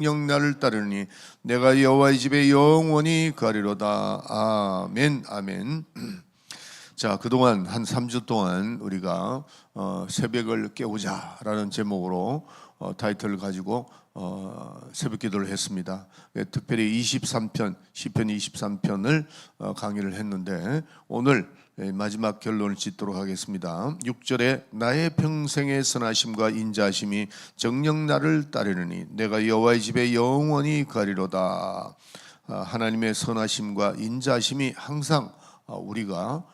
나를 따르니 내가 여호와의 집에 영원히 거하리로다. 아멘, 아멘. 자, 그동안 한 3주 동안 우리가 새벽을 깨우자라는 제목으로 타이틀을 가지고 새벽 기도를 했습니다. 특별히 23편, 시편 23편을 강의를 했는데 오늘 마지막 결론을 짓도록 하겠습니다. 6절에 나의 평생의 선하심과 인자하심이 정녕 나를 따르느니 내가 여호와의 집에 영원히 거하리로다. 하나님의 선하심과 인자하심이 항상 우리가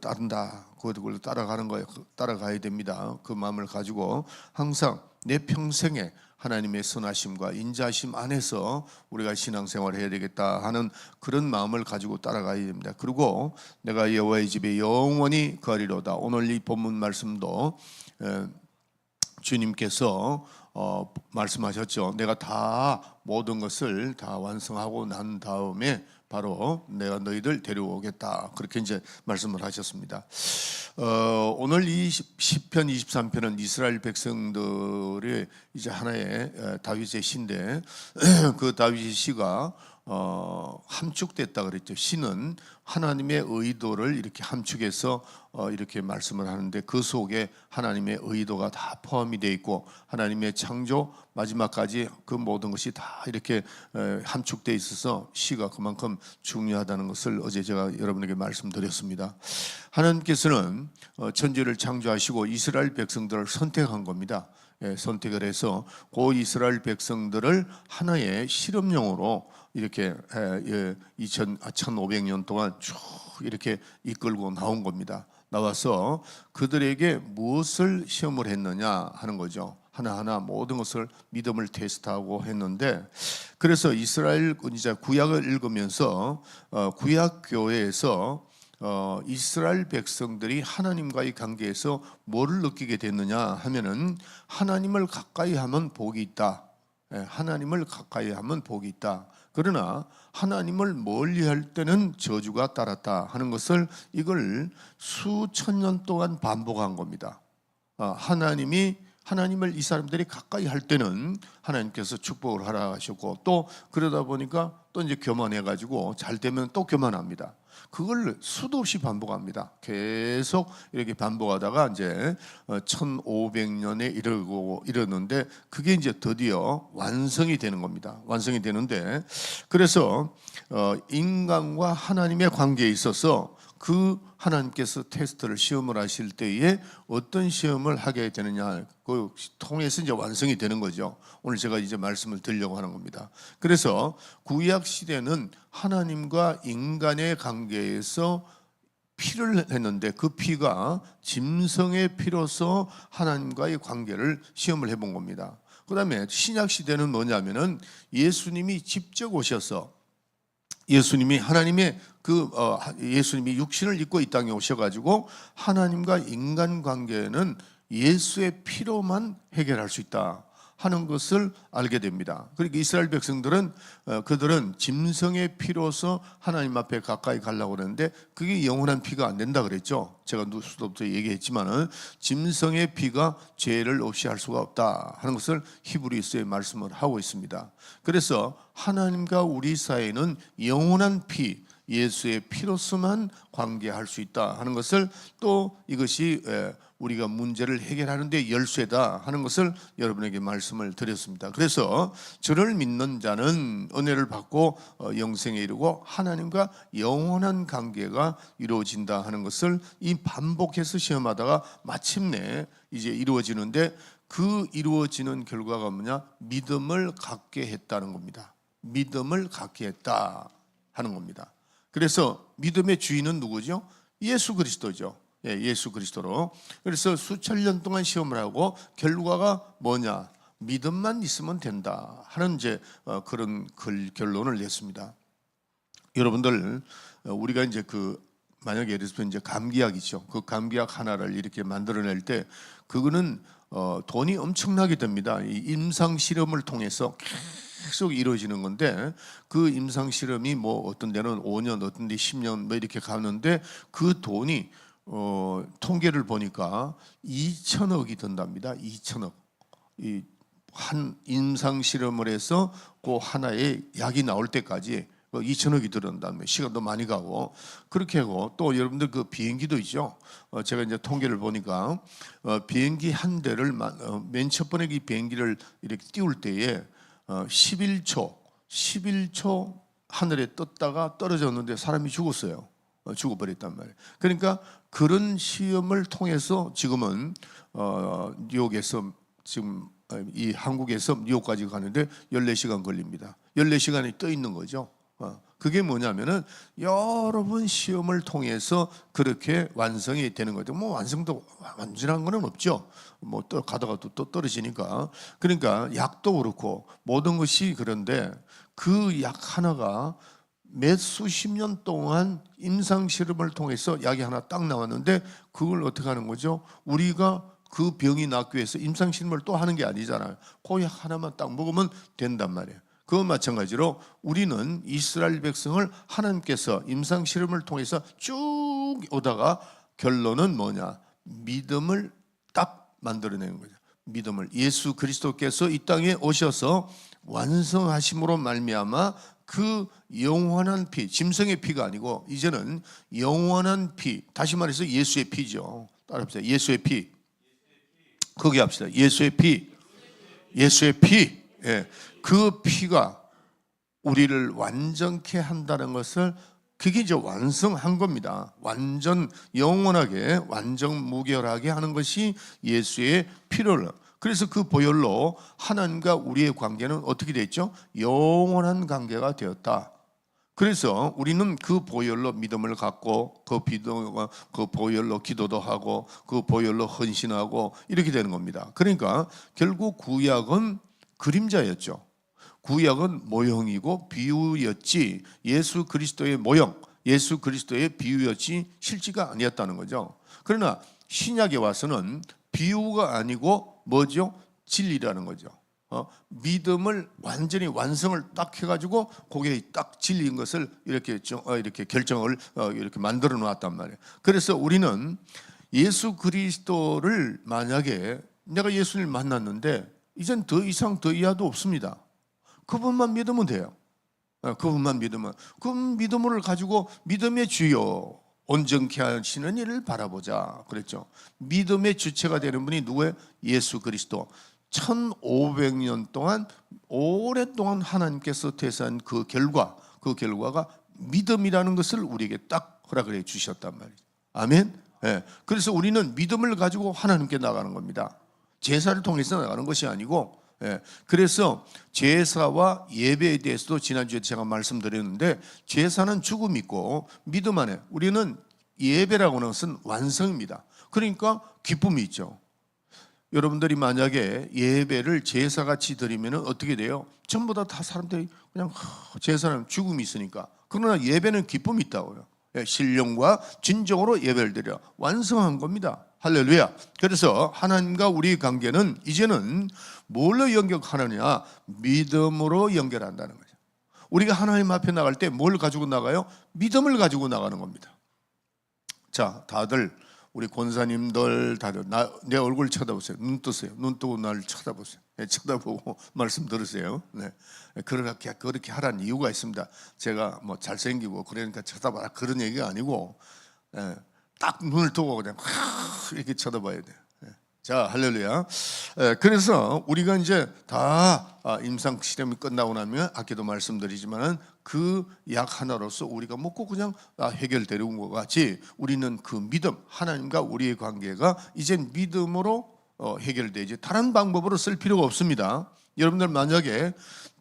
따른다, 그걸 따라가는 거예요. 따라가야 됩니다. 그 마음을 가지고 항상 내 평생에 하나님의 선하심과 인자하심 안에서 우리가 신앙생활을 해야 되겠다 하는 그런 마음을 가지고 따라가야 됩니다. 그리고 내가 여호와의 집에 영원히 거하리로다. 오늘 이 본문 말씀도 주님께서 말씀하셨죠. 내가 다 모든 것을 다 완성하고 난 다음에 바로 내가 너희들 데려오겠다. 그렇게 이제 말씀을 하셨습니다. 오늘 이 시편 23편은 이스라엘 백성들의 이제 하나의 다윗의 시인데 그 다윗의 시가 함축됐다 그랬죠. 시는 하나님의 의도를 이렇게 함축해서 이렇게 말씀을 하는데 그 속에 하나님의 의도가 다 포함이 되어 있고 하나님의 창조 마지막까지 그 모든 것이 다 이렇게 함축되어 있어서 시가 그만큼 중요하다는 것을 어제 제가 여러분에게 말씀드렸습니다. 하나님께서는 천지를 창조하시고 이스라엘 백성들을 선택한 겁니다. 선택을 해서 그 이스라엘 백성들을 하나의 실험용으로 이렇게 1500년 동안 쭉 이렇게 이끌고 나온 겁니다. 나와서 그들에게 무엇을 시험을 했느냐 하는 거죠. 하나하나 모든 것을 믿음을 테스트하고 했는데 그래서 이스라엘 이제 구약을 읽으면서 구약 교회에서 이스라엘 백성들이 하나님과의 관계에서 뭐를 느끼게 됐느냐 하면은 하나님을 가까이 하면 복이 있다. 하나님을 가까이 하면 복이 있다. 그러나 하나님을 멀리할 때는 저주가 따랐다 하는 것을 이걸 수천 년 동안 반복한 겁니다. 하나님을 이 사람들이 가까이 할 때는 하나님께서 축복을 하라 하셨고 또 그러다 보니까 또 이제 교만해가지고 잘 되면 또 교만합니다. 그걸 수도 없이 반복합니다. 계속 이렇게 반복하다가 이제 1500년에 이르는데 그게 이제 드디어 완성이 되는 겁니다. 완성이 되는데 그래서 인간과 하나님의 관계에 있어서 그 하나님께서 테스트를 시험을 하실 때에 어떤 시험을 하게 되느냐 그 통해서 이제 완성이 되는 거죠. 오늘 제가 이제 말씀을 드리려고 하는 겁니다. 그래서 구약 시대는 하나님과 인간의 관계에서 피를 했는데 그 피가 짐승의 피로서 하나님과의 관계를 시험을 해본 겁니다. 그 다음에 신약 시대는 뭐냐면은 예수님이 직접 오셔서 예수님이 예수님이 육신을 입고 이 땅에 오셔가지고 하나님과 인간 관계는 예수의 피로만 해결할 수 있다 하는 것을 알게 됩니다. 그러니까 이스라엘 백성들은 그들은 짐승의 피로서 하나님 앞에 가까이 가려고 그러는데 그게 영원한 피가 안 된다 그랬죠. 제가 수도부터 얘기했지만은 짐승의 피가 죄를 없이 할 수가 없다 하는 것을 히브리서에 말씀을 하고 있습니다. 그래서 하나님과 우리 사이는 영원한 피 예수의 피로서만 관계할 수 있다 하는 것을 또 이것이 우리가 문제를 해결하는 데 열쇠다 하는 것을 여러분에게 말씀을 드렸습니다. 그래서 저를 믿는 자는 은혜를 받고 영생에 이르고 하나님과 영원한 관계가 이루어진다 하는 것을 이 반복해서 시험하다가 마침내 이제 이루어지는데 그 이루어지는 결과가 뭐냐? 믿음을 갖게 했다는 겁니다. 믿음을 갖게 했다 하는 겁니다. 그래서 믿음의 주인은 누구죠? 예수 그리스도죠. 예수 그리스도로. 그래서 수천 년 동안 시험을 하고 결과가 뭐냐? 믿음만 있으면 된다 하는 이제 그런 결론을 냈습니다. 여러분들 우리가 이제 만약에 예를 들어서 이제 감기약이죠. 그 감기약 하나를 이렇게 만들어낼 때 그거는 돈이 엄청나게 듭니다. 이 임상 실험을 통해서 계속 이루어지는 건데 그 임상 실험이 뭐 어떤 데는 5년, 어떤 데 10년 뭐 이렇게 가는데 그 돈이 통계를 보니까 2천억이 든답니다. 2천억. 한 임상 실험을 해서 그 하나의 약이 나올 때까지 2천억이 들어온다면 시간도 많이 가고 그렇게 하고 또 여러분들 그 비행기도 있죠. 제가 이제 통계를 보니까 비행기 한 대를 맨 첫 번에 이 비행기를 이렇게 띄울 때에 11초 하늘에 떴다가 떨어졌는데 사람이 죽었어요. 죽어버렸단 말이에요. 그러니까 그런 시험을 통해서 지금은 뉴욕에서 지금 이 한국에서 뉴욕까지 가는데 14시간 걸립니다. 14시간이 떠 있는 거죠. 그게 뭐냐면은 여러 번 시험을 통해서 그렇게 완성이 되는 거죠. 뭐 완성도 완전한 거는 없죠. 뭐 또 가다가 또 떨어지니까. 그러니까 약도 그렇고 모든 것이 그런데 그 약 하나가 몇 수십 년 동안 임상 실험을 통해서 약이 하나 딱 나왔는데 그걸 어떻게 하는 거죠? 우리가 그 병이 낫기 위해서 임상 실험을 또 하는 게 아니잖아요. 그 약 하나만 딱 먹으면 된단 말이에요. 그와 마찬가지로 우리는 이스라엘 백성을 하나님께서 임상 실험을 통해서 쭉 오다가 결론은 뭐냐? 믿음을 딱 만들어내는 거죠. 믿음을 예수 그리스도께서 이 땅에 오셔서 완성하심으로 말미암아 그 영원한 피, 짐승의 피가 아니고 이제는 영원한 피, 다시 말해서 예수의 피죠. 따라합시다. 예수의 피. 거기 합시다. 예수의 피. 예수의 피. 예. 그 피가 우리를 완전케 한다는 것을 그게 이제 완성한 겁니다. 완전 영원하게 완전 무결하게 하는 것이 예수의 피를. 그래서 그 보혈로 하나님과 우리의 관계는 어떻게 됐죠? 영원한 관계가 되었다. 그래서 우리는 그 보혈로 믿음을 갖고 그 보혈로 기도도 하고 그 보혈로 헌신하고 이렇게 되는 겁니다. 그러니까 결국 구약은 그림자였죠. 구약은 모형이고 비유였지 예수 그리스도의 모형, 예수 그리스도의 비유였지 실제가 아니었다는 거죠. 그러나 신약에 와서는 비유가 아니고 뭐죠? 진리라는 거죠. 믿음을 완전히 완성을 딱 해가지고 거기에 딱 진리인 것을 이렇게 결정을 이렇게 만들어 놓았단 말이에요. 그래서 우리는 예수 그리스도를 만약에 내가 예수님을 만났는데 이젠 더 이상 더 이하도 없습니다. 그분만 믿으면 돼요. 그분만 믿으면 그 믿음을 가지고 믿음의 주요 온전케 하시는 이를 바라보자 그랬죠. 믿음의 주체가 되는 분이 누구예요? 예수 그리스도. 1500년 동안 오랫동안 하나님께서 대사한 그 결과가 믿음이라는 것을 우리에게 딱 허락을 해 주셨단 말이죠. 아멘. 네. 그래서 우리는 믿음을 가지고 하나님께 나가는 겁니다. 제사를 통해서 나가는 것이 아니고, 그래서 제사와 예배에 대해서도 지난주에 제가 말씀드렸는데 제사는 죽음이 있고 믿음 안에 우리는 예배라고 하는 것은 완성입니다. 그러니까 기쁨이 있죠. 여러분들이 만약에 예배를 제사같이 드리면 어떻게 돼요? 전부 다 사람들이 그냥 제사는 죽음이 있으니까. 그러나 예배는 기쁨이 있다고요. 신령과 진정으로 예배를 드려 완성한 겁니다. 할렐루야. 그래서 하나님과 우리의 관계는 이제는 뭘로 연결하느냐? 믿음으로 연결한다는 거죠. 우리가 하나님 앞에 나갈 때 뭘 가지고 나가요? 믿음을 가지고 나가는 겁니다. 자, 다들 우리 권사님들 다들 내 얼굴 쳐다보세요. 눈 뜨세요. 눈 뜨고 날 쳐다보세요. 쳐다보고 말씀 들으세요. 네. 그렇게 하라는 이유가 있습니다. 제가 뭐 잘생기고 그러니까 쳐다봐라 그런 얘기가 아니고 딱 눈을 뜨고 그냥 이렇게 쳐다봐야 돼요. 자, 할렐루야. 그래서 우리가 이제 다 임상 실험이 끝나고 나면 아까도 말씀드리지만은 그 약 하나로서 우리가 먹고 그냥 해결되는 것 같이 우리는 그 믿음, 하나님과 우리의 관계가 이젠 믿음으로 해결되지 다른 방법으로 쓸 필요가 없습니다. 여러분들 만약에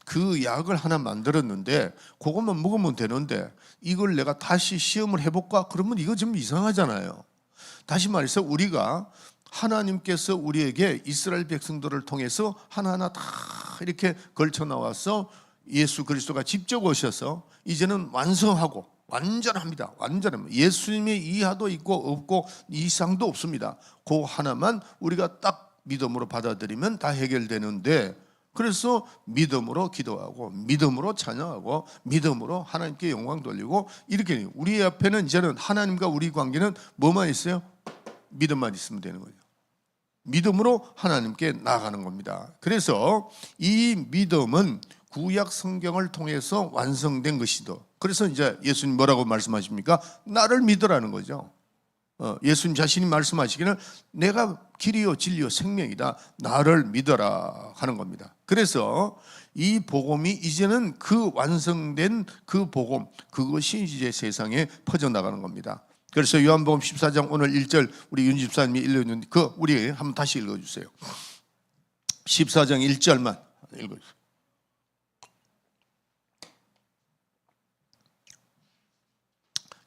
그 약을 하나 만들었는데 그것만 먹으면 되는데 이걸 내가 다시 시험을 해볼까? 그러면 이거 좀 이상하잖아요. 다시 말해서 우리가 하나님께서 우리에게 이스라엘 백성들을 통해서 하나하나 다 이렇게 걸쳐 나와서 예수 그리스도가 직접 오셔서 이제는 완성하고 완전합니다. 완전합니다. 예수님의 이하도 있고 없고 이상도 없습니다. 그 하나만 우리가 딱 믿음으로 받아들이면 다 해결되는데 그래서 믿음으로 기도하고 믿음으로 찬양하고 믿음으로 하나님께 영광 돌리고 이렇게 우리 앞에는 이제는 하나님과 우리 관계는 뭐만 있어요? 믿음만 있으면 되는 거죠. 믿음으로 하나님께 나아가는 겁니다. 그래서 이 믿음은 구약 성경을 통해서 완성된 것이죠. 그래서 이제 예수님 뭐라고 말씀하십니까? 나를 믿으라는 거죠. 예수님 자신이 말씀하시기는 내가 길이요 진리요 생명이다. 나를 믿어라 하는 겁니다. 그래서 이 복음이 이제는 그 완성된 그 복음, 그것이 이제 세상에 퍼져나가는 겁니다. 그래서 요한복음 14장 오늘 1절 우리 윤 집사님이 읽어주는 우리 한번 다시 읽어주세요. 14장 1절만 읽어주세요.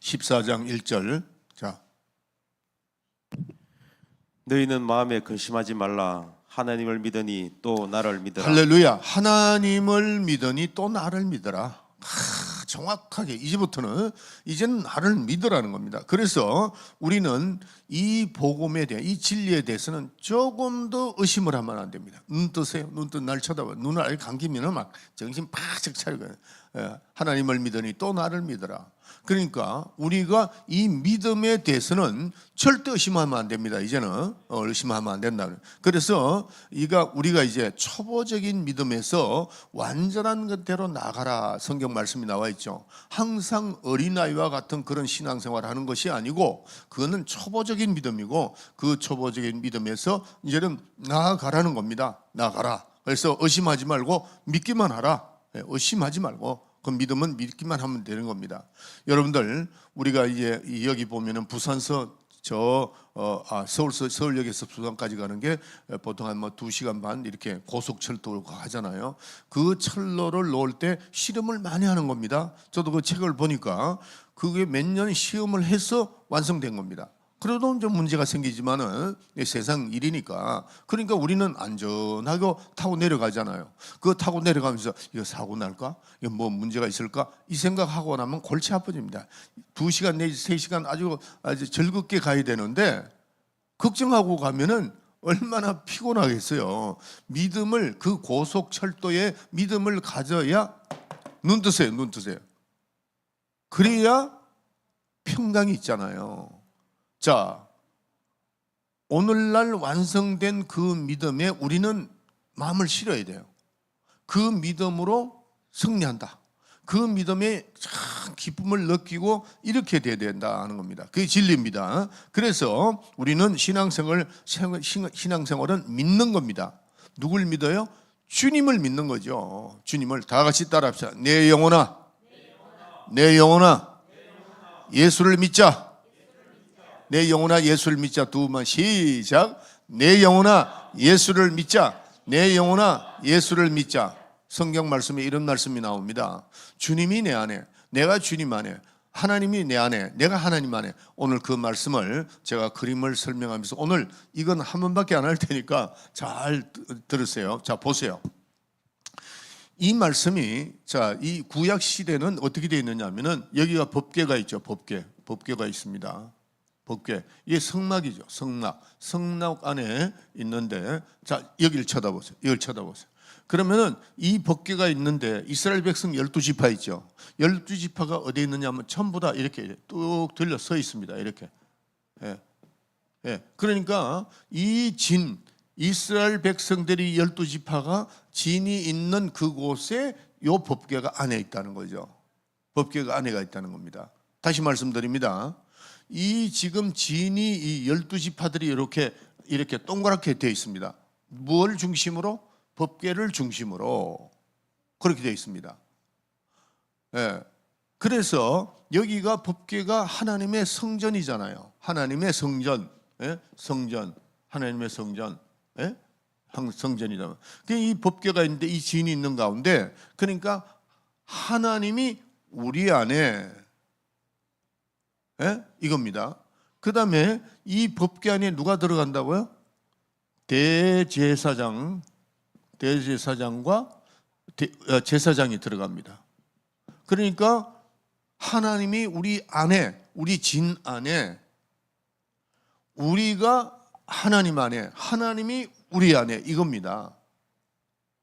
14장 1절. 자, 너희는 마음에 근심하지 말라. 하나님을 믿으니 또 나를 믿으라. 할렐루야. 하나님을 믿으니 또 나를 믿어라. 정확하게 이제부터는 이제는 나를 믿으라는 겁니다. 그래서 우리는 이 복음에 대해 이 진리에 대해서는 조금도 의심을 하면 안 됩니다. 눈 뜨세요. 눈 뜨 날 쳐다봐. 눈을 아예 감기면 막 정신 바짝 차리고 하나님을 믿으니 또 나를 믿어라. 그러니까 우리가 이 믿음에 대해서는 절대 의심하면 안 됩니다. 이제는 의심하면 안 된다. 그래서 우리가 이제 초보적인 믿음에서 완전한 것대로 나가라 성경 말씀이 나와 있죠. 항상 어린아이와 같은 그런 신앙생활을 하는 것이 아니고 그거는 초보적인 믿음이고 그 초보적인 믿음에서 이제는 나아가라는 겁니다. 나아가라. 그래서 의심하지 말고 믿기만 하라. 의심하지 말고 그 믿음은 믿기만 하면 되는 겁니다. 여러분들 우리가 이제 여기 보면은 부산서 서울역에서 부산까지 가는 게 보통 한 2시간 반 이렇게 고속철도로 하잖아요. 그 철로를 놓을 때 실험을 많이 하는 겁니다. 저도 그 책을 보니까 그게 몇 년 시험을 해서 완성된 겁니다. 그래도 좀 문제가 생기지만은 세상 일이니까. 그러니까 우리는 안전하게 타고 내려가잖아요. 그거 타고 내려가면서 이거 사고 날까? 이거 뭐 문제가 있을까? 이 생각하고 나면 골치 아파집니다. 2시간 내지 3시간 아주 즐겁게 가야 되는데 걱정하고 가면은 얼마나 피곤하겠어요. 믿음을 그 고속철도에 믿음을 가져야 눈 뜨세요. 눈 뜨세요. 그래야 평강이 있잖아요. 자, 오늘날 완성된 그 믿음에 우리는 마음을 실어야 돼요. 그 믿음으로 승리한다. 그 믿음에 참 기쁨을 느끼고 이렇게 돼야 된다는 겁니다. 그게 진리입니다. 그래서 우리는 신앙생활은 믿는 겁니다. 누굴 믿어요? 주님을 믿는 거죠. 주님을 다 같이 따라합시다. 내 영혼아, 내 영혼아, 예수를 믿자. 내 영혼아 예수를 믿자. 두 번 시작. 내 영혼아 예수를 믿자. 내 영혼아 예수를 믿자. 성경 말씀에 이런 말씀이 나옵니다. 주님이 내 안에, 내가 주님 안에, 하나님이 내 안에, 내가 하나님 안에. 오늘 그 말씀을 제가 그림을 설명하면서 오늘 이건 한 번밖에 안 할 테니까 잘 들으세요. 자, 보세요. 이 말씀이 이 구약 시대는 어떻게 되어 있느냐 하면은 여기가 법궤가 있죠. 법궤가 있습니다. 법궤. 이게 성막이죠. 성막 안에 있는데, 자, 여기를 쳐다보세요. 이걸 쳐다보세요. 그러면은 이 법궤가 있는데 이스라엘 백성 12지파 있죠. 12지파가 어디에 있느냐 하면 전부 다 이렇게 뚝 들려 서 있습니다. 이렇게. 그러니까 이스라엘 백성들이 12지파가 진이 있는 그곳에 요 법궤가 안에 있다는 거죠. 법궤가 안에가 있다는 겁니다. 다시 말씀드립니다. 지금 진이 이 12지파들이 이렇게 동그랗게 되어 있습니다. 무엇을 중심으로? 법궤를 중심으로 그렇게 되어 있습니다. 그래서 여기가 법궤가 하나님의 성전이잖아요. 하나님의 성전, 성전, 하나님의 성전, 성전이다. 이 법궤가 있는데 이 진이 있는 가운데, 그러니까 하나님이 우리 안에 이겁니다. 그 다음에 이 법궤 안에 누가 들어간다고요? 대제사장과 제사장이 들어갑니다. 그러니까 하나님이 우리 안에, 우리 진 안에, 우리가 하나님 안에, 하나님이 우리 안에, 이겁니다.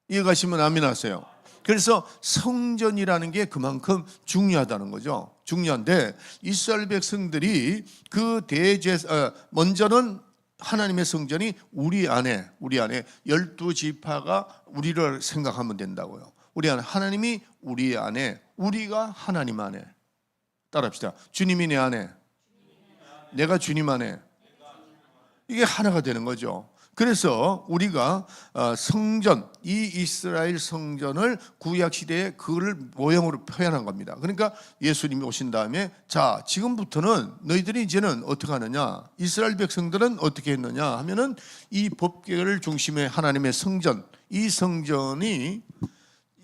이해가시면 아멘 하세요. 그래서 성전이라는 게 그만큼 중요하다는 거죠. 중요한데 이스라엘 백성들이 그 먼저는 하나님의 성전이 우리 안에 12지파가 우리를 생각하면 된다고요. 우리 안에 하나님이 우리 안에, 우리가 하나님 안에. 따라합시다. 주님이 내 안에, 내가 주님 안에. 이게 하나가 되는 거죠. 그래서 우리가 성전, 이 이스라엘 성전을 구약시대에 그를 모형으로 표현한 겁니다. 그러니까 예수님이 오신 다음에 자, 지금부터는 너희들이 이제는 어떻게 하느냐, 이스라엘 백성들은 어떻게 했느냐 하면은 이 법궤를 중심에 하나님의 성전, 이 성전이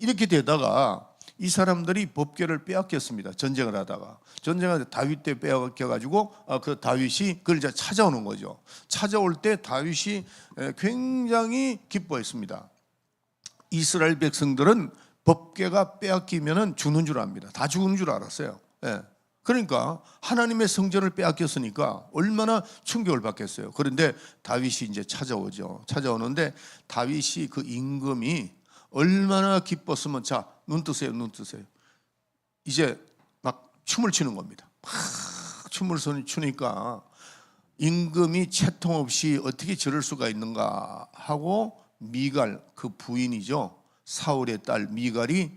이렇게 되다가 이 사람들이 법궤를 빼앗겼습니다. 전쟁을 하다가 다윗 때 빼앗겨가지고 그 다윗이 그걸 이제 찾아오는 거죠. 찾아올 때 다윗이 굉장히 기뻐했습니다. 이스라엘 백성들은 법궤가 빼앗기면은 죽는 줄 압니다. 다 죽는 줄 알았어요. 예. 그러니까 하나님의 성전을 빼앗겼으니까 얼마나 충격을 받겠어요. 그런데 다윗이 이제 찾아오죠. 찾아오는데 다윗이 그 임금이 얼마나 기뻤으면, 자, 눈 뜨세요, 눈 뜨세요. 이제 막 춤을 추는 겁니다. 막 춤을 추니까 임금이 채통 없이 어떻게 저럴 수가 있는가 하고 미갈, 그 부인이죠, 사울의 딸 미갈이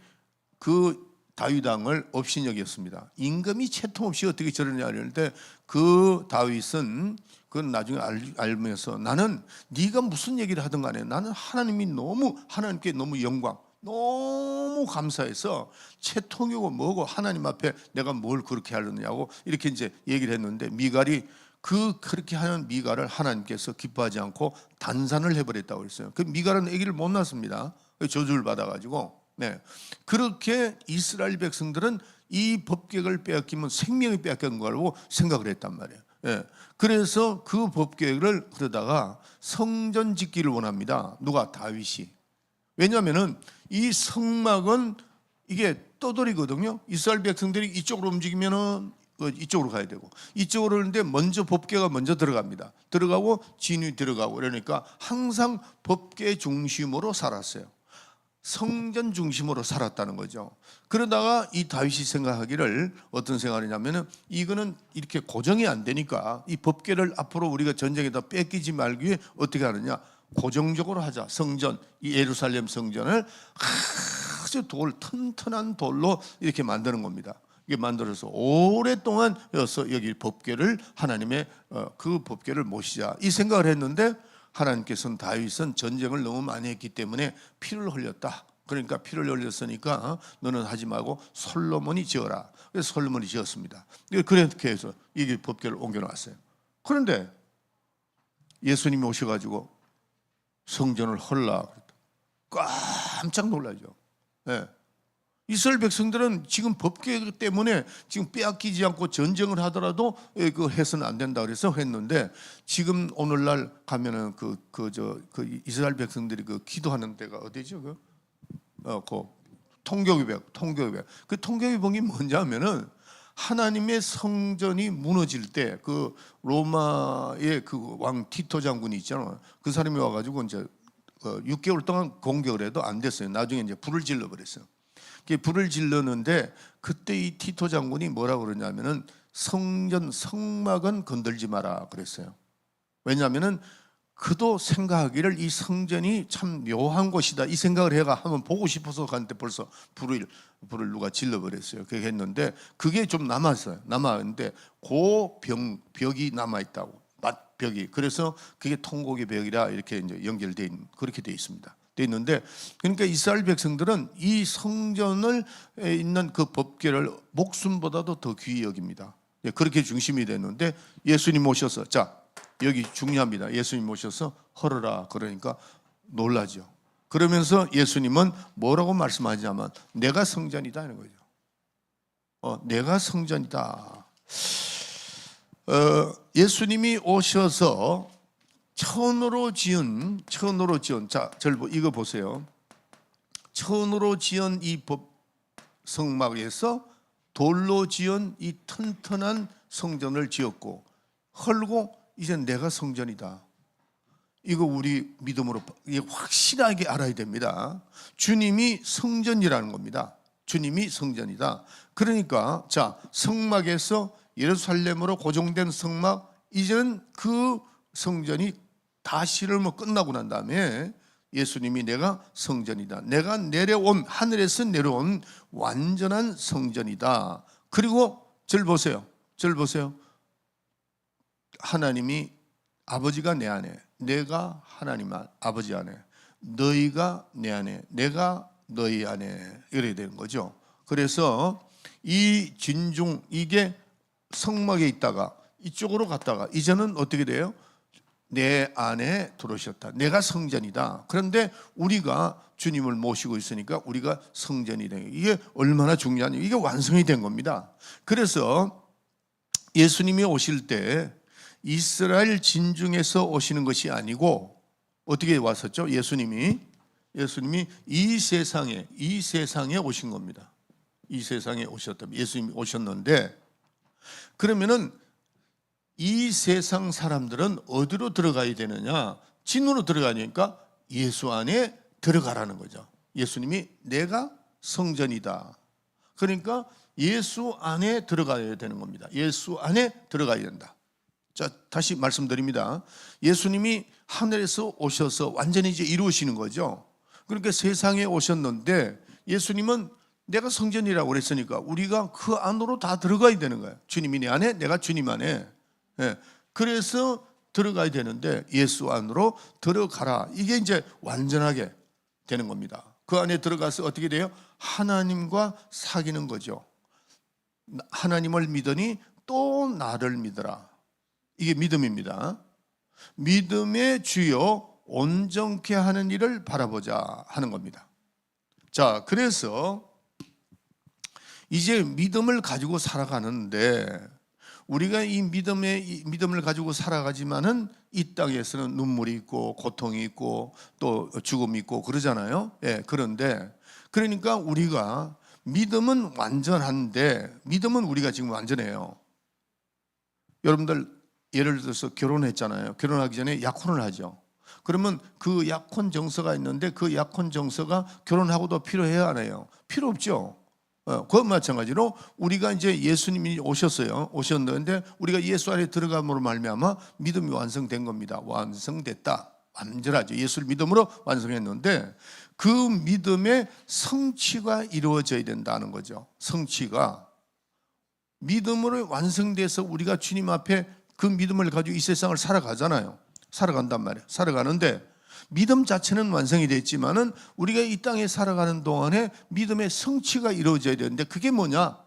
그 다윗 왕을 업신여겼습니다. 임금이 채통 없이 어떻게 저러냐 하는데 그 다윗은 그건 나중에 알면서 나는 네가 무슨 얘기를 하든 간에 나는 하나님께 너무 영광, 너무 감사해서 채통이고 뭐고 하나님 앞에 내가 뭘 그렇게 하느냐고 이렇게 이제 얘기를 했는데 미갈이 그렇게 하는 미갈을 하나님께서 기뻐하지 않고 단산을 해버렸다고 그랬어요. 그 미갈은 아기를 못 낳습니다. 저주를 받아가지고. 네. 그렇게 이스라엘 백성들은 이 법궤를 빼앗기면 생명이 빼앗긴 거라고 생각을 했단 말이에요. 예. 그래서 그 법궤를 그러다가 성전 짓기를 원합니다. 누가? 다윗이. 왜냐하면은 이 성막은 이게 떠돌이거든요. 이스라엘 백성들이 이쪽으로 움직이면은 이쪽으로 가야 되고, 이쪽으로 오는데 먼저 법궤가 먼저 들어갑니다. 들어가고 진위 들어가고, 그러니까 항상 법궤 중심으로 살았어요. 성전 중심으로 살았다는 거죠. 그러다가 이 다윗이 생각하기를 어떤 생각이냐면은 이거는 이렇게 고정이 안 되니까 이 법궤를 앞으로 우리가 전쟁에다 뺏기지 말기 위해 어떻게 하느냐, 고정적으로 하자. 성전, 이 예루살렘 성전을 아주 튼튼한 돌로 이렇게 만드는 겁니다. 이게 만들어서 오랫동안 여기 법궤를 하나님의 그 법궤를 모시자 이 생각을 했는데, 하나님께서는 다윗은 전쟁을 너무 많이 했기 때문에 피를 흘렸다. 그러니까 피를 흘렸으니까 너는 하지 말고 솔로몬이 지어라. 그래서 솔로몬이 지었습니다. 그렇게 해서 이게 법궤를 옮겨놨어요. 그런데 예수님이 오셔가지고 성전을 헐라, 깜짝 놀라죠. 네. 이스라엘 백성들은 지금 법궤 때문에 지금 빼앗기지 않고 전쟁을 하더라도 그 해서는 안 된다 그래서 했는데, 지금 오늘날 가면은 그 이스라엘 백성들이 그 기도하는 데가 어디죠? 그 통교회벽. 그 통교회벽이 뭔지 하면은 하나님의 성전이 무너질 때 그 로마의 그 왕 티토 장군이 있잖아요. 그 사람이 와가지고 이제 6개월 동안 공격을 해도 안 됐어요. 나중에 이제 불을 질러 버렸어요. 불을 질렀는데 그때 이 티토 장군이 뭐라고 그러냐면은 성막은 건들지 마라 그랬어요. 왜냐하면은 그도 생각하기를 이 성전이 참 묘한 곳이다 이 생각을 해가 한번 보고 싶어서 갔는데 벌써 불을 누가 질러버렸어요. 그렇게 했는데 그게 좀 남았는데 벽이 남아있다고, 벽이. 그래서 그게 통곡의 벽이라 이렇게 이제 연결돼 있는, 그렇게 돼 있습니다. 돼 있는데, 그러니까 이스라엘 백성들은 이 성전을 있는 그 법궤를 목숨보다도 더 귀히 여깁니다. 그렇게 중심이 됐는데 예수님 오셔서, 자 여기 중요합니다. 예수님 오셔서 헐어라 그러니까 놀라죠. 그러면서 예수님은 뭐라고 말씀하냐면 내가 성전이다 하는 거죠. 내가 성전이다. 예수님이 오셔서 천으로 지은 자, 이거 보세요. 천으로 지은 이 성막에서 돌로 지은 이 튼튼한 성전을 지었고 헐고 이제 내가 성전이다. 이거 우리 믿음으로 확실하게 알아야 됩니다. 주님이 성전이라는 겁니다. 주님이 성전이다. 그러니까 자, 성막에서 예루살렘으로 고정된 성막, 이제는 그 성전이 다 실을 끝나고 난 다음에 예수님이 내가 성전이다. 내가 내려온 하늘에서 내려온 완전한 성전이다. 그리고 절 보세요. 절 보세요. 하나님이 아버지가 내 안에, 내가 하나님 아버지 안에, 너희가 내 안에, 내가 너희 안에 이래야 되는 거죠. 그래서 이 진중 이게 성막에 있다가 이쪽으로 갔다가 이제는 어떻게 돼요? 내 안에 들어오셨다. 내가 성전이다. 그런데 우리가 주님을 모시고 있으니까 우리가 성전이 되는 이게 얼마나 중요하냐. 이게 완성이 된 겁니다. 그래서 예수님이 오실 때 이스라엘 진중에서 오시는 것이 아니고 어떻게 왔었죠? 예수님이 이 세상에 오신 겁니다. 이 세상에 오셨다. 예수님이 오셨는데 그러면은 이 세상 사람들은 어디로 들어가야 되느냐? 진으로 들어가니까 예수 안에 들어가라는 거죠. 예수님이 내가 성전이다. 그러니까 예수 안에 들어가야 되는 겁니다. 예수 안에 들어가야 된다. 자, 다시 말씀드립니다. 예수님이 하늘에서 오셔서 완전히 이제 이루시는 거죠. 그러니까 세상에 오셨는데 예수님은 내가 성전이라고 그랬으니까 우리가 그 안으로 다 들어가야 되는 거예요. 주님이 내 안에, 내가 주님 안에. 예. 그래서 들어가야 되는데 예수 안으로 들어가라. 이게 이제 완전하게 되는 겁니다. 그 안에 들어가서 어떻게 돼요? 하나님과 사귀는 거죠. 하나님을 믿으니 또 나를 믿어라. 이게 믿음입니다. 믿음의 주요 온전케 하는 일을 바라보자 하는 겁니다. 자, 그래서 이제 믿음을 가지고 살아가는데 우리가 이 믿음을 가지고 살아가지만은 이 땅에서는 눈물이 있고 고통이 있고 또 죽음이 있고 그러잖아요. 예, 그런데 그러니까 우리가 믿음은 완전한데 믿음은 우리가 지금 완전해요. 여러분들 예를 들어서 결혼했잖아요. 결혼하기 전에 약혼을 하죠. 그러면 그 약혼 정서가 있는데 그 약혼 정서가 결혼하고도 필요해야 안 해요? 필요 없죠. 그건 마찬가지로 우리가 이제 예수님이 오셨는데 우리가 예수 안에 들어감으로 말미암아 믿음이 완성된 겁니다. 완성됐다. 완전하죠. 예수를 믿음으로 완성했는데 그 믿음의 성취가 이루어져야 된다는 거죠. 성취가 믿음으로 완성돼서 우리가 주님 앞에 그 믿음을 가지고 이 세상을 살아가잖아요. 살아간단 말이에요. 살아가는데 믿음 자체는 완성이 됐지만은 우리가 이 땅에 살아가는 동안에 믿음의 성취가 이루어져야 되는데 그게 뭐냐?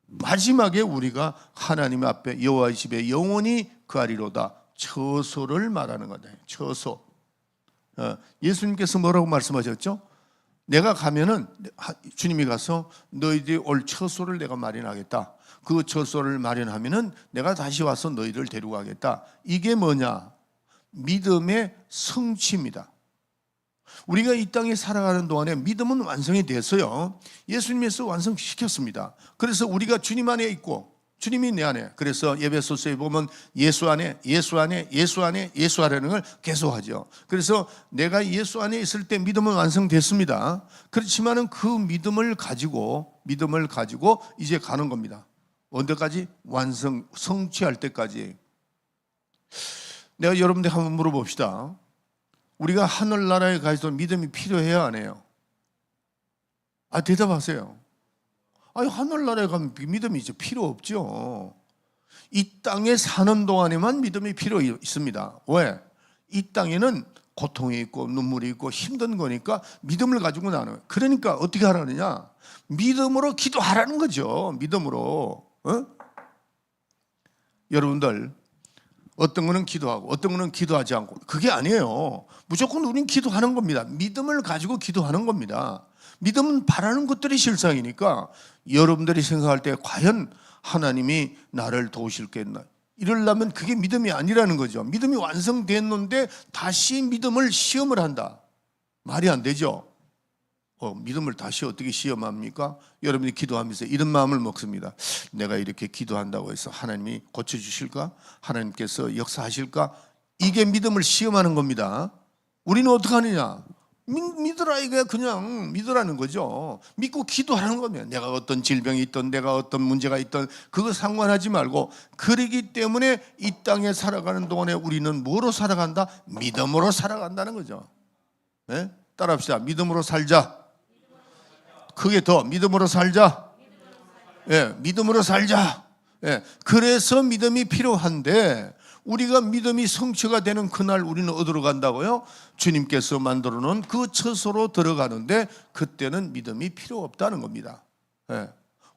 마지막에 우리가 하나님 앞에 여호와의 집에 영원히 거하리로다. 처소를 말하는 거다. 처소. 예수님께서 뭐라고 말씀하셨죠? 내가 가면은 주님이 가서 너희들이 올 처소를 내가 마련하겠다. 그 처소를 마련하면은 내가 다시 와서 너희를 데리고 가겠다. 이게 뭐냐? 믿음의 성취입니다. 우리가 이 땅에 살아가는 동안에 믿음은 완성이 됐어요. 예수님께서 완성시켰습니다. 그래서 우리가 주님 안에 있고 주님이 내 안에. 그래서 에베소서에 보면 예수 안에, 예수 안에, 예수 안에, 예수 안에라는 걸 계속하죠. 그래서 내가 예수 안에 있을 때 믿음은 완성됐습니다. 그렇지만은 그 믿음을 가지고 이제 가는 겁니다. 언제까지? 성취할 때까지. 내가 여러분들 한번 물어봅시다. 우리가 하늘나라에 가서 믿음이 필요해야 안 해요? 대답하세요. 하늘나라에 가면 믿음이 이제 필요 없죠. 이 땅에 사는 동안에만 믿음이 필요 있습니다. 왜? 이 땅에는 고통이 있고 눈물이 있고 힘든 거니까 믿음을 가지고 나는. 그러니까 어떻게 하라느냐? 믿음으로 기도하라는 거죠. 믿음으로. 여러분들 어떤 거는 기도하고 어떤 거는 기도하지 않고 그게 아니에요. 무조건 우린 기도하는 겁니다. 믿음을 가지고 기도하는 겁니다. 믿음은 바라는 것들이 실상이니까 여러분들이 생각할 때 과연 하나님이 나를 도우실겠나 이러려면 그게 믿음이 아니라는 거죠. 믿음이 완성됐는데 다시 믿음을 시험을 한다. 말이 안 되죠. 믿음을 다시 어떻게 시험합니까? 여러분이 기도하면서 이런 마음을 먹습니다. 내가 이렇게 기도한다고 해서 하나님이 고쳐주실까? 하나님께서 역사하실까? 이게 믿음을 시험하는 겁니다. 우리는 어떻게 하느냐? 믿으라, 이게 그냥 믿으라는 거죠. 믿고 기도하는 겁니다. 내가 어떤 질병이 있든 내가 어떤 문제가 있든 그거 상관하지 말고, 그러기 때문에 이 땅에 살아가는 동안에 우리는 뭐로 살아간다? 믿음으로 살아간다는 거죠. 네? 따라합시다. 믿음으로 살자. 크게 더 믿음으로 살자. 예, 믿음으로 살자. 예, 그래서 믿음이 필요한데, 우리가 믿음이 성취가 되는 그날 우리는 어디로 간다고요? 주님께서 만들어 놓은 그 처소로 들어가는데, 그때는 믿음이 필요 없다는 겁니다. 예,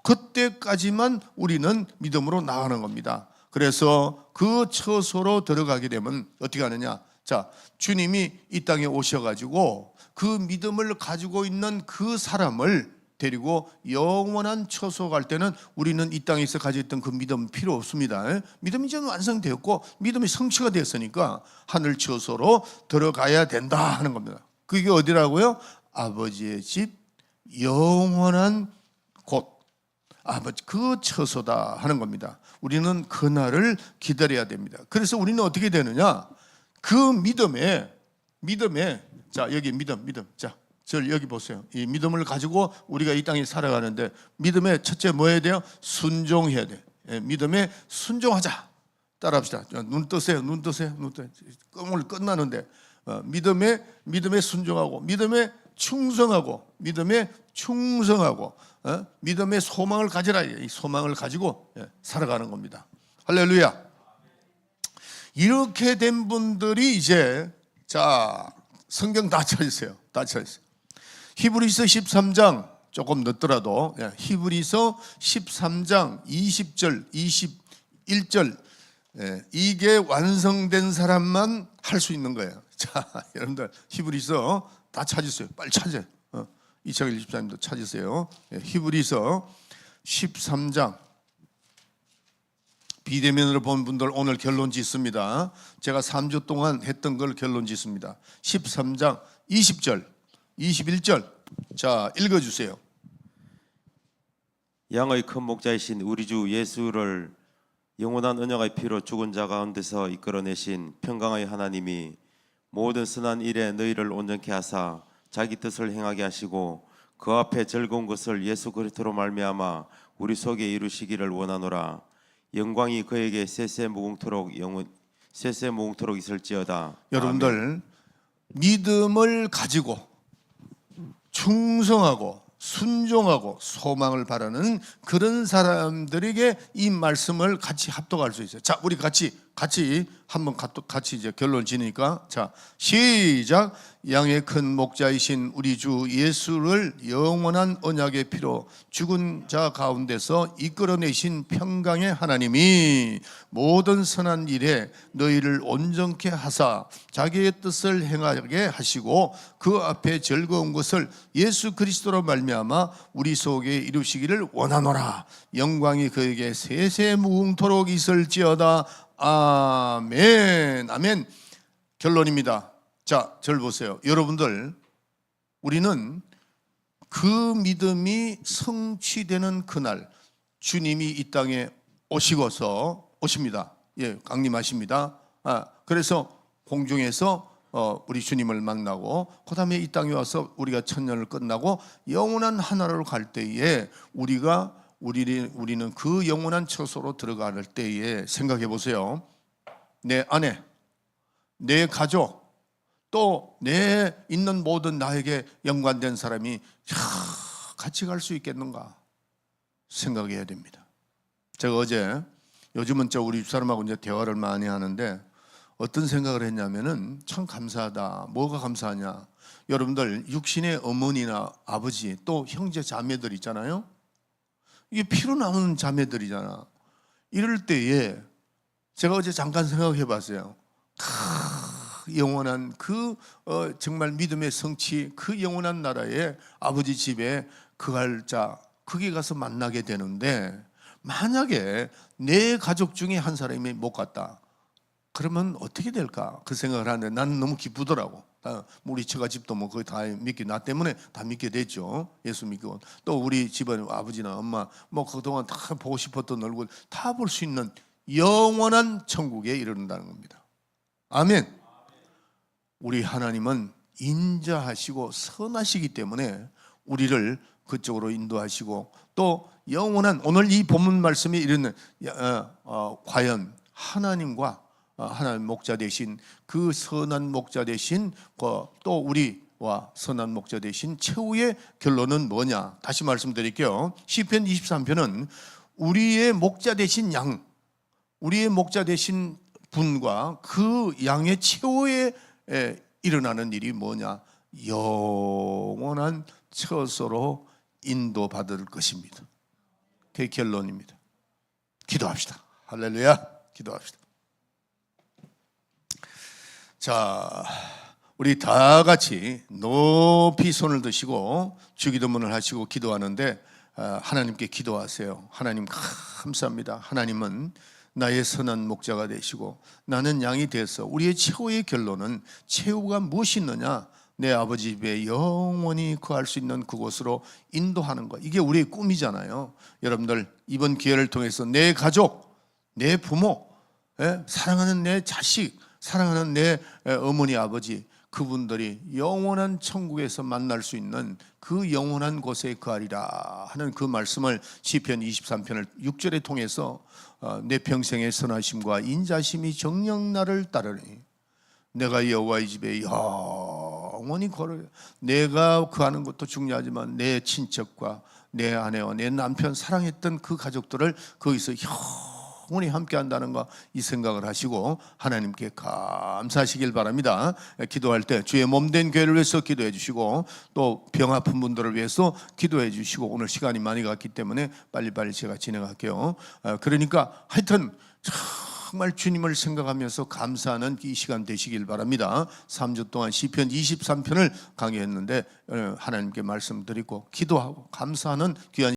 그때까지만 우리는 믿음으로 나가는 겁니다. 그래서 그 처소로 들어가게 되면 어떻게 하느냐? 자, 주님이 이 땅에 오셔가지고 그 믿음을 가지고 있는 그 사람을 데리고 영원한 처소 갈 때는 우리는 이 땅에서 가지고 있던 그 믿음 필요 없습니다. 믿음이 이제 완성되었고 믿음이 성취가 됐으니까 하늘 처소로 들어가야 된다 하는 겁니다. 그게 어디라고요? 아버지의 집, 영원한 곳, 아버지 그 처소다 하는 겁니다. 우리는 그날을 기다려야 됩니다. 그래서 우리는 어떻게 되느냐? 그 믿음에 자, 여기 믿음. 자, 저 여기 보세요. 이 믿음을 가지고 우리가 이 땅에 살아가는데, 믿음에 첫째 뭐 해야 돼요? 순종해야 돼. 예, 믿음에 순종하자. 따라합시다. 눈 뜨세요. 오늘 끝나는데 믿음에 순종하고, 믿음에 충성하고, 믿음에 소망을 가지라. 이 소망을 가지고 살아가는 겁니다. 할렐루야. 이렇게 된 분들이 이제, 자, 성경 다 찾으세요. 히브리서 13장, 조금 늦더라도 히브리서 13장 20절 21절, 이게 완성된 사람만 할 수 있는 거예요. 자, 여러분들 히브리서 다 찾으세요. 빨리 찾아요. 이창일 집사님도 찾으세요. 히브리서 13장. 비대면으로 본 분들 오늘 결론 짓습니다. 제가 3주 동안 했던 걸 결론 짓습니다. 13장 20절 21절, 자, 읽어주세요. 양의 큰 목자이신 우리 주 예수를 영원한 언약의 피로 죽은 자 가운데서 이끌어내신 평강의 하나님이 모든 선한 일에 너희를 온전케 하사 자기 뜻을 행하게 하시고 그 앞에 즐거운 것을 예수 그리스도로 말미암아 우리 속에 이루시기를 원하노라. 영광이 그에게 세세무궁토록 있을지어다. 여러분들 아멘. 믿음을 가지고 충성하고 순종하고 소망을 바라는 그런 사람들에게 이 말씀을 같이 합독할 수 있어요. 자, 우리 같이 한번 같이 이제 결론 지니까, 자, 시작. 양의 큰 목자이신 우리 주 예수를 영원한 언약의 피로 죽은 자 가운데서 이끌어내신 평강의 하나님이 모든 선한 일에 너희를 온전케 하사 자기의 뜻을 행하게 하시고 그 앞에 즐거운 것을 예수 그리스도로 말미암아 우리 속에 이루시기를 원하노라. 영광이 그에게 세세무궁토록 있을지어다. 아멘. 아멘. 결론입니다. 자, 저를 보세요. 여러분들, 우리는 그 믿음이 성취되는 그날 주님이 이 땅에 오십니다. 예, 강림하십니다. 그래서 공중에서 우리 주님을 만나고, 그 다음에 이 땅에 와서 우리가 천년을 끝나고 영원한 하나로 갈 때에 우리는 그 영원한 처소로 들어갈 때에 생각해 보세요. 내 아내, 내 가족, 또 내 있는 모든 나에게 연관된 사람이 같이 갈 수 있겠는가 생각해야 됩니다. 제가 요즘은 우리 집사람하고 이제 대화를 많이 하는데, 어떤 생각을 했냐면은, 참 감사하다. 뭐가 감사하냐? 여러분들, 육신의 어머니나 아버지, 또 형제 자매들 있잖아요. 이게 피로 남은 자매들이잖아. 이럴 때에 제가 어제 잠깐 생각해 봤어요. 영원한 정말 믿음의 성취, 그 영원한 나라에 아버지 집에 갈 자, 거기 가서 만나게 되는데, 만약에 내 가족 중에 한 사람이 못 갔다, 그러면 어떻게 될까? 그 생각을 하는데 나는 너무 기쁘더라고. 우리 처가집도 뭐 거의 다 믿게, 나 때문에 다 믿게 됐죠. 예수 믿고. 또 우리 집안 아버지나 엄마 뭐 그동안 다 보고 싶었던 얼굴 다 볼 수 있는 영원한 천국에 이른다는 겁니다. 아멘. 우리 하나님은 인자하시고 선하시기 때문에 우리를 그쪽으로 인도하시고 또 영원한 오늘 이 본문 말씀이 이르는 과연 하나님과 하나님 목자 되신 그 선한 목자 되신 또 우리와 선한 목자 되신 최후의 결론은 뭐냐? 다시 말씀드릴게요. 시편 23편은 우리의 목자 되신 양, 우리의 목자 되신 분과 그 양의 최후에 일어나는 일이 뭐냐? 영원한 처소로 인도받을 것입니다. 그게 결론입니다. 기도합시다. 할렐루야. 기도합시다. 자, 우리 다 같이 높이 손을 드시고 주기도문을 하시고 기도하는데 하나님께 기도하세요. 하나님 감사합니다. 하나님은 나의 선한 목자가 되시고 나는 양이 돼서 우리의 최후의 결론은 최후가 무엇이 있느냐? 내 아버지 집에 영원히 거할 수 있는 그곳으로 인도하는 것. 이게 우리의 꿈이잖아요. 여러분들 이번 기회를 통해서 내 가족, 내 부모, 사랑하는 내 자식, 사랑하는 내 어머니 아버지 그분들이 영원한 천국에서 만날 수 있는 그 영원한 곳에 거하리라 하는 그 말씀을 시편 23편을 6절에 통해서 내 평생의 선하심과 인자심이 정녕 나를 따르니 내가 여호와의 집에 영원히 걸으려. 내가 거하는 것도 중요하지만 내 친척과 내 아내와 내 남편 사랑했던 그 가족들을 거기서 영원히 함께한다는 거 이 생각을 하시고 하나님께 감사하시길 바랍니다. 기도할 때 주의 몸된 교회를 위해서 기도해 주시고 또 병 아픈 분들을 위해서 기도해 주시고 오늘 시간이 많이 갔기 때문에 빨리빨리 제가 진행할게요. 그러니까 하여튼 정말 주님을 생각하면서 감사하는 이 시간 되시길 바랍니다. 3주 동안 시편 23편을 강의했는데 하나님께 말씀드리고 기도하고 감사하는 귀한